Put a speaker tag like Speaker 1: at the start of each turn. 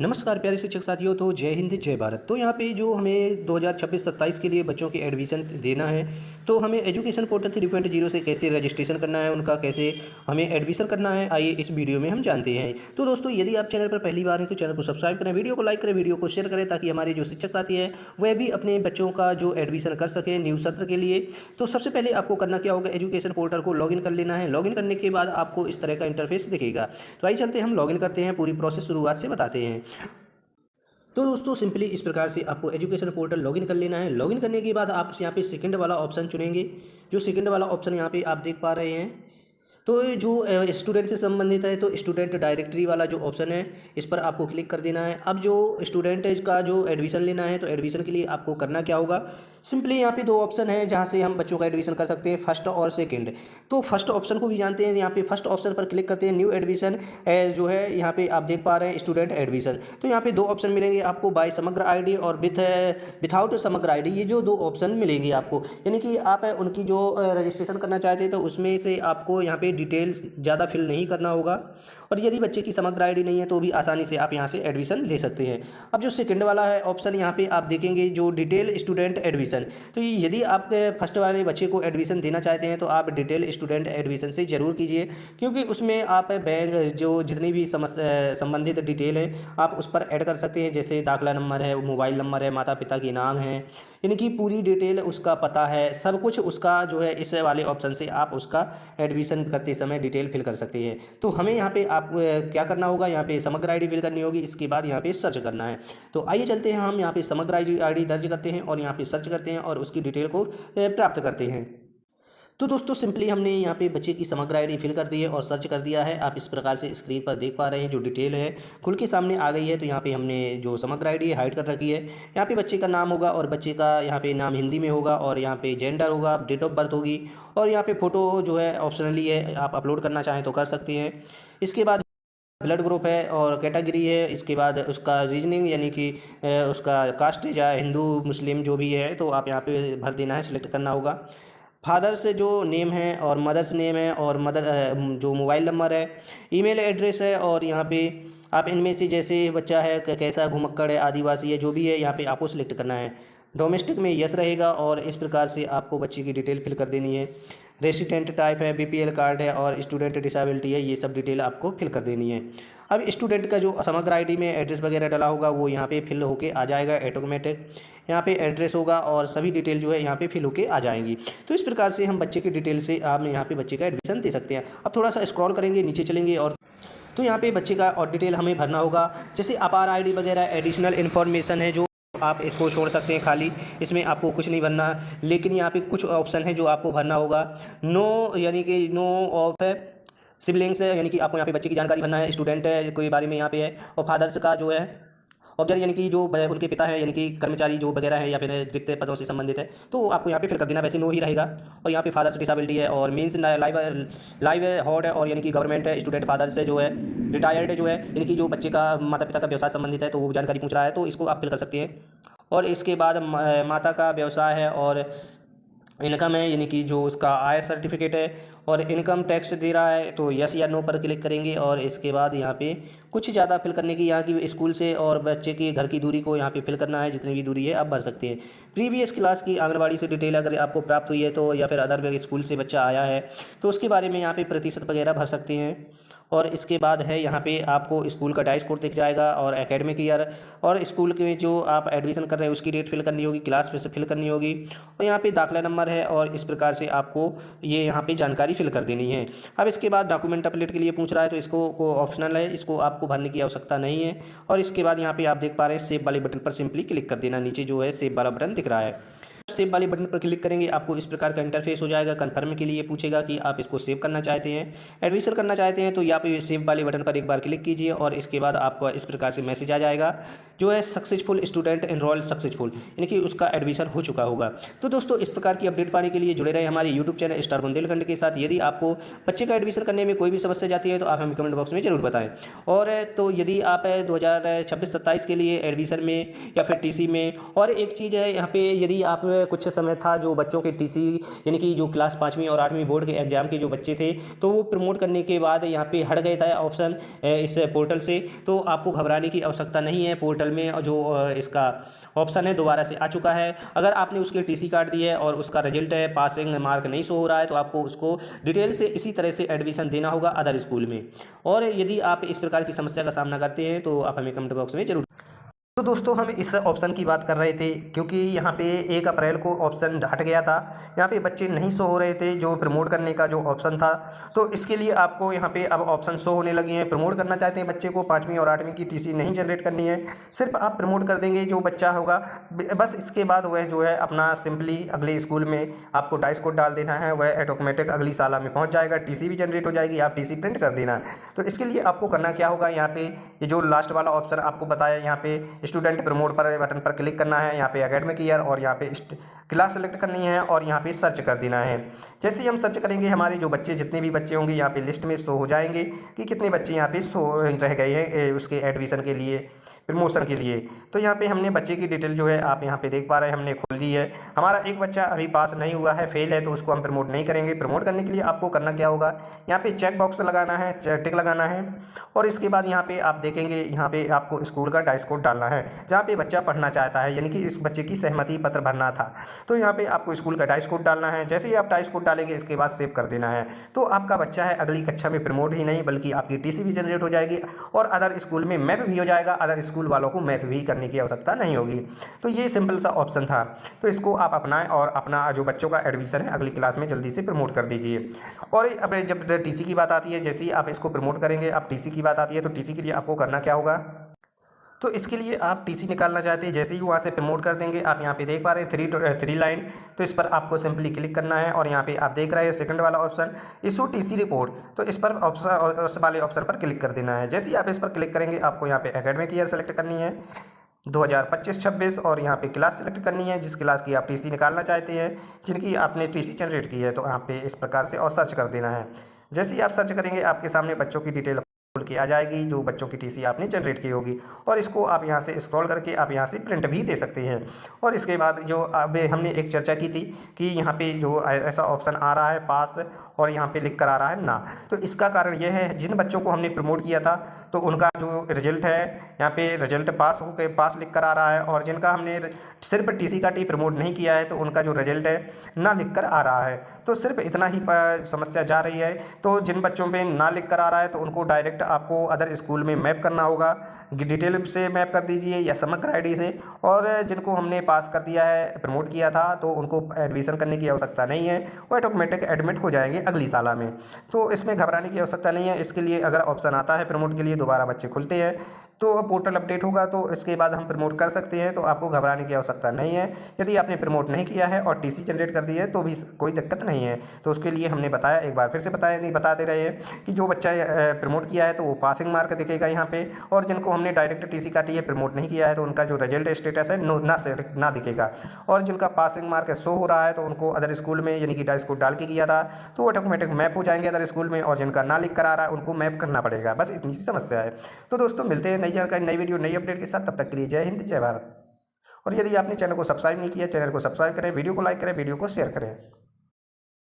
Speaker 1: नमस्कार प्यारे शिक्षक साथियों। तो जय हिंद जय भारत। तो यहाँ पे जो हमें 2026-27 के लिए बच्चों के एडमिशन देना है, तो हमें एजुकेशन पोर्टल 3.0 से कैसे रजिस्ट्रेशन करना है, उनका कैसे हमें एडमिशन करना है, आइए इस वीडियो में हम जानते हैं। तो दोस्तों, यदि आप चैनल पर पहली बार हैं तो चैनल को सब्सक्राइब करें, वीडियो को लाइक करें, वीडियो को शेयर करें, ताकि हमारे जो शिक्षक साथी हैं वह भी अपने बच्चों का जो एडमिशन कर सकें न्यू सत्र के लिए। तो सबसे पहले आपको करना क्या होगा, एजुकेशन पोर्टल को लॉगिन कर लेना है। लॉगिन करने के बाद आपको इस तरह का इंटरफेस दिखेगा। तो आइए चलते हम लॉगिन करते हैं, पूरी प्रोसेस शुरुआत से बताते हैं। तो दोस्तों, सिंपली इस प्रकार से आपको एजुकेशन पोर्टल लॉगिन कर लेना है। लॉगिन करने के बाद आप यहाँ पे सेकंड वाला ऑप्शन चुनेंगे। जो सेकंड वाला ऑप्शन यहाँ पे आप देख पा रहे हैं, तो ये जो स्टूडेंट से संबंधित है, तो स्टूडेंट डायरेक्टरी वाला जो ऑप्शन है, इस पर आपको क्लिक कर देना है। अब जो स्टूडेंट का जो एडमिशन लेना है, तो एडमिशन के लिए आपको करना क्या होगा, सिंपली यहाँ पे दो ऑप्शन है जहाँ से हम बच्चों का एडमिशन कर सकते हैं, फर्स्ट और सेकंड। तो फर्स्ट ऑप्शन को भी जानते हैं। यहाँ पे फर्स्ट ऑप्शन पर क्लिक करते हैं, न्यू एडमिशन जो है यहाँ पे आप देख पा रहे हैं स्टूडेंट एडमिशन। तो यहाँ पे दो ऑप्शन मिलेंगे आपको, बाय समग्र आईडी और विथआउट समग्र आईडी। ये जो दो ऑप्शन मिलेंगे आपको, यानी कि आप उनकी जो रजिस्ट्रेशन करना चाहते हैं, तो उसमें से आपको यहाँ पे डिटेल्स ज़्यादा फिल नहीं करना होगा। और यदि बच्चे की समग्र आईडी नहीं है तो भी आसानी से आप यहाँ से एडमिशन ले सकते हैं। अब जो सेकंड वाला है ऑप्शन, यहाँ पे आप देखेंगे जो डिटेल स्टूडेंट एडमिशन। तो यदि आप फर्स्ट वाले बच्चे को एडमिशन देना चाहते हैं, तो आप डिटेल स्टूडेंट एडमिशन से ज़रूर कीजिए, क्योंकि उसमें आप बैंक जो जितनी भी संबंधित डिटेल है आप उस पर ऐड कर सकते हैं। जैसे दाखला नंबर है, मोबाइल नंबर है, माता पिता के नाम है, यानी कि पूरी डिटेल उसका पता है, सब कुछ उसका जो है इस वाले ऑप्शन से आप उसका एडमिशन करते समय डिटेल फिल कर सकते हैं। तो हमें यहाँ पे आप क्या करना होगा, यहाँ पे समग्र आईडी फिल करनी होगी, इसके बाद यहाँ पे सर्च करना है। तो आइए चलते हैं, हम यहाँ पे समग्र आईडी दर्ज करते हैं और यहाँ पे सर्च करते हैं और उसकी डिटेल को प्राप्त करते हैं। तो दोस्तों, सिंपली हमने यहाँ पे बच्चे की समग्र आईडी फिल कर दी है और सर्च कर दिया है। आप इस प्रकार से स्क्रीन पर देख पा रहे हैं, जो डिटेल है खुल के सामने आ गई है। तो यहाँ पे हमने जो समग्र आईडी है हाइड कर रखी है। यहाँ पे बच्चे का नाम होगा और बच्चे का यहाँ पे नाम हिंदी में होगा, और यहाँ पे जेंडर होगा, डेट ऑफ बर्थ होगी, और यहाँ पे फ़ोटो जो है ऑप्शनली है, आप अपलोड करना चाहें तो कर सकते हैं। इसके बाद ब्लड ग्रुप है और कैटेगरी है। इसके बाद उसका रीजनिंग, यानी कि उसका कास्ट या हिंदू मुस्लिम जो भी है, तो आप यहाँ पे भर देना है, सिलेक्ट करना होगा। फादर्स जो नेम है और मदर्स नेम है, और मदर जो मोबाइल नंबर है, ईमेल एड्रेस है, और यहाँ पे आप इनमें से जैसे बच्चा है कैसा घुमक्कड़ है, आदिवासी है, जो भी है यहाँ पे आपको सिलेक्ट करना है। डोमेस्टिक में यस रहेगा, और इस प्रकार से आपको बच्चे की डिटेल फिल कर देनी है। रेसिडेंट टाइप है, बीपीएल कार्ड है, और स्टूडेंट डिसेबिलिटी है, ये सब डिटेल आपको फिल कर देनी है। अब स्टूडेंट का जो समग्र आईडी में एड्रेस वगैरह डाला होगा वो यहाँ पे फिल होके आ जाएगा ऑटोमेटिक। यहाँ पे एड्रेस होगा और सभी डिटेल जो है यहाँ पे फिल होके आ जाएंगी। तो इस प्रकार से हम बच्चे की डिटेल से आप यहाँ पे बच्चे का एडमिशन दे सकते हैं। अब थोड़ा सा स्क्रॉल करेंगे, नीचे चलेंगे, और तो यहाँ पे बच्चे का और डिटेल हमें भरना होगा। जैसे अपार आईडी वगैरह एडिशनल इन्फॉर्मेशन है, जो आप इसको छोड़ सकते हैं खाली, इसमें आपको कुछ नहीं भरना। लेकिन यहाँ पे कुछ ऑप्शन है जो आपको भरना होगा। नो, यानी कि नो ऑफ है, सिबलिंग्स है, यानी कि आपको यहाँ पे बच्चे की जानकारी भरना है, स्टूडेंट है कोई बारे में यहाँ पे है, और फादर्स का जो है ऑब्जर, यानी कि जो उनके पिता हैं, यानी कि कर्मचारी जो वगैरह है या फिर रिक्त पदों से संबंधित है, तो आपको यहाँ पे फिल कर देना। वैसे नो ही रहेगा। और यहाँ पे फादर्स डिसेबिलिटी है, और मीन्स लाइव हॉट है, और यानी कि गवर्नमेंट है, स्टूडेंट फादर्स से जो है रिटायर्ड जो है, यानी कि जो बच्चे का माता पिता का व्यवसाय संबंधित है, तो वो जानकारी पूछ रहा है, तो इसको आप फिल कर सकते हैं। और इसके बाद माता का व्यवसाय है और इनकम है, यानी कि जो उसका आय सर्टिफिकेट है और इनकम टैक्स दे रहा है, तो यस या नो पर क्लिक करेंगे। और इसके बाद यहाँ पे कुछ ज़्यादा फिल करने की, यहाँ की स्कूल से और बच्चे की घर की दूरी को यहाँ पे फिल करना है, जितनी भी दूरी है आप भर सकते हैं। प्रीवियस क्लास की आंगनबाड़ी से डिटेल अगर आपको प्राप्त हुई है, तो या फिर अदर स्कूल से बच्चा आया है, तो उसके बारे में यहाँ पे प्रतिशत वगैरह भर सकते हैं। और इसके बाद है यहाँ पे आपको स्कूल का डाइस कोड दिख जाएगा, और एकेडमिक ईयर, और स्कूल के जो आप एडमिशन कर रहे हैं उसकी डेट फिल करनी होगी, क्लास पे से फिल करनी होगी, और यहाँ पे दाखला नंबर है, और इस प्रकार से आपको ये यहाँ पे जानकारी फिल कर देनी है। अब इसके बाद डॉक्यूमेंट अपडेट के लिए पूछ रहा है, तो इसको ऑप्शनल है, इसको आपको भरने की आवश्यकता नहीं है। और इसके बाद यहाँ पे आप देख पा रहे हैं सेव वाले बटन पर सिंपली क्लिक कर देना। नीचे जो है सेव वाला बटन दिख रहा है, सेव वाले बटन पर क्लिक करेंगे, आपको इस प्रकार का इंटरफेस हो जाएगा। कन्फर्म के लिए पूछेगा कि आप इसको सेव करना चाहते हैं, एडमिशन करना चाहते हैं, तो यहाँ पे सेव वाले बटन पर एक बार क्लिक कीजिए, और इसके बाद आपको इस प्रकार से मैसेज आ जाएगा, जो है सक्सेसफुल स्टूडेंट एनरोल सक्सेसफुल, यानी कि उसका एडमिशन हो चुका होगा। तो दोस्तों, इस प्रकार की अपडेट पाने के लिए जुड़े रहे हमारे यूट्यूब चैनल स्टार बुंदेलखंड के साथ। यदि आपको बच्चे का एडमिशन करने में कोई भी समस्या जाती है, तो आप हमें कमेंट बॉक्स में जरूर बताएं। और तो यदि आप 2026-27 के लिए एडमिशन में या फिर टीसी में, और एक चीज़ है यहाँ पे, यदि आप कुछ समय था जो बच्चों के टीसी यानी कि जो क्लास 5वीं और 8वीं बोर्ड के एग्ज़ाम के जो बच्चे थे, तो वो प्रमोट करने के बाद यहाँ पे हट गया था ऑप्शन इस पोर्टल से। तो आपको घबराने की आवश्यकता नहीं है, पोर्टल में जो इसका ऑप्शन है दोबारा से आ चुका है। अगर आपने उसके टीसी कार्ड दिए है और उसका रिजल्ट है पासिंग मार्क नहीं शो हो रहा है, तो आपको उसको डिटेल से इसी तरह से एडमिशन देना होगा अदर स्कूल में। और यदि आप इस प्रकार की समस्या का सामना करते हैं तो आप हमें कमेंट बॉक्स में जरूर। तो दोस्तों हम इस ऑप्शन की बात कर रहे थे क्योंकि यहाँ पे 1 अप्रैल को ऑप्शन हट गया था, यहाँ पे बच्चे नहीं शो हो रहे थे जो प्रमोट करने का जो ऑप्शन था। तो इसके लिए आपको यहाँ पे अब ऑप्शन शो होने लगे हैं। प्रमोट करना चाहते हैं बच्चे को 5वीं और 8वीं की टीसी नहीं जनरेट करनी है, सिर्फ आप प्रमोट कर देंगे जो बच्चा होगा, बस इसके बाद वह जो है अपना सिंपली अगले स्कूल में आपको डाइस कोड डाल देना है, वह ऑटोमेटिक अगली साल में पहुँच जाएगा, टीसी भी जनरेट हो जाएगी, आप टीसी प्रिंट कर देना है। तो इसके लिए आपको करना क्या होगा, यहाँ पे ये जो लास्ट वाला ऑप्शन आपको बताया, यहाँ पे स्टूडेंट प्रमोट पर बटन पर क्लिक करना है, यहाँ पे एकेडमिक ईयर और यहाँ पे क्लास सेलेक्ट करनी है और यहाँ पे सर्च कर देना है। जैसे ही हम सर्च करेंगे हमारे जो बच्चे जितने भी बच्चे होंगे यहाँ पे लिस्ट में शो हो जाएंगे कि कितने बच्चे यहाँ पे शो रह गए हैं उसके एडमिशन के लिए, प्रमोशन के लिए। तो यहाँ पे हमने बच्चे की डिटेल जो है आप यहाँ पे देख पा रहे हैं, हमने खोल ली है। हमारा एक बच्चा अभी पास नहीं हुआ है, फेल है, तो उसको हम प्रमोट नहीं करेंगे। प्रमोट करने के लिए आपको करना क्या होगा, यहाँ पे चेक बॉक्स लगाना है, टिक लगाना है और इसके बाद यहाँ पे आप देखेंगे यहाँ पे आपको स्कूल का डाइस कोड डालना है जहाँ पे बच्चा पढ़ना चाहता है, यानी कि इस बच्चे की सहमति पत्र भरना था। तो यहाँ पे आपको स्कूल का डाइस कोड डालना है। जैसे ही आप डाइस कोड डालेंगे इसके बाद सेव कर देना है, तो आपका बच्चा है अगली कक्षा में प्रमोट ही नहीं बल्कि आपकी टीसी भी जनरेट हो जाएगी और अदर स्कूल में मैप भी हो जाएगा, अदर स्कूल वालों को मैप भी करने की आवश्यकता नहीं होगी। तो ये सिंपल सा ऑप्शन था, तो इसको आप अपनाएं और अपना जो बच्चों का एडमिशन है अगली क्लास में जल्दी से प्रमोट कर दीजिए। और अब जब टीसी की बात आती है, जैसे ही आप इसको प्रमोट करेंगे, अब टीसी की बात आती है, तो टीसी के लिए आपको करना क्या होगा, तो इसके लिए आप टीसी निकालना चाहते हैं, जैसे ही वहाँ से प्रमोट कर देंगे, आप यहाँ पे देख पा रहे हैं थ्री लाइन, तो इस पर आपको सिंपली क्लिक करना है और यहाँ पे आप देख रहे हैं सेकंड वाला ऑप्शन इशू टीसी रिपोर्ट, तो इस पर उस वाले ऑप्शन पर क्लिक कर देना है। जैसे ही आप इस पर क्लिक करेंगे आपको यहाँ पे एकेडमिक ईयर सेलेक्ट करनी है 2025-26 और यहाँ पे क्लास सेलेक्ट करनी है जिस क्लास की आप टीसी निकालना चाहते हैं, जिनकी आपने टीसी जनरेट की है, तो यहाँ पे इस प्रकार से और सर्च कर देना है। जैसे ही आप सर्च करेंगे आपके सामने बच्चों की डिटेल खोल के आ जाएगी जो बच्चों की टीसी आपने जनरेट की होगी और इसको आप यहाँ से स्क्रॉल करके आप यहाँ से प्रिंट भी दे सकते हैं। और इसके बाद जो अब हमने एक चर्चा की थी कि यहाँ पे जो ऐसा ऑप्शन आ रहा है पास और यहाँ पे लिख कर आ रहा है ना, तो इसका कारण यह है जिन बच्चों को हमने प्रमोट किया था तो उनका जो रिजल्ट है यहाँ पे रिजल्ट पास हो के पास लिख कर आ रहा है, और जिनका हमने सिर्फ टीसी का टी प्रमोट नहीं किया है तो उनका जो रिजल्ट है ना लिख कर आ रहा है। तो सिर्फ इतना ही समस्या जा रही है। तो जिन बच्चों में ना लिख कर आ रहा है तो उनको डायरेक्ट आपको अदर स्कूल में मैप करना होगा, डिटेल से मैप कर दीजिए या समग्र आईडी से। और जिनको हमने पास कर दिया है प्रमोट किया था तो उनको एडमिशन करने की आवश्यकता नहीं है, वो ऑटोमेटिक एडमिट हो जाएंगे अगली साल में। तो इसमें घबराने की आवश्यकता नहीं है। इसके लिए अगर ऑप्शन आता है प्रमोट के लिए दोबारा बच्चे खुलते हैं तो पोर्टल अपडेट होगा तो इसके बाद हम प्रमोट कर सकते हैं, तो आपको घबराने की आवश्यकता नहीं है। यदि आपने प्रमोट नहीं किया है और टीसी जनरेट कर दी है तो भी कोई दिक्कत नहीं है। तो उसके लिए हमने बताया, एक बार फिर से बता दे रहे हैं कि जो बच्चा प्रमोट किया है तो वो पासिंग मार्क दिखेगा यहाँ पे, और जिनको हमने डायरेक्ट टीसी काटी है प्रमोट नहीं किया है तो उनका जो रिजल्ट स्टेटस है ना दिखेगा, और जिनका पासिंग मार्क शो हो रहा है तो उनको अदर स्कूल में यानी कि डाइस कोड डाल के किया था तो ऑटोमेटिक मैप हो जाएंगे अदर स्कूल में, और जिनका ना लिख कर आ रहा है उनको मैप करना पड़ेगा। बस इतनी सी समस्या है। तो दोस्तों मिलते हैं नई जानकारी, नई वीडियो, नई अपडेट के साथ। तब तक के लिए जय हिंद, जय भारत। और यदि आपने चैनल को सब्सक्राइब नहीं किया, चैनल को सब्सक्राइब करें, वीडियो को लाइक करें, वीडियो को शेयर करें।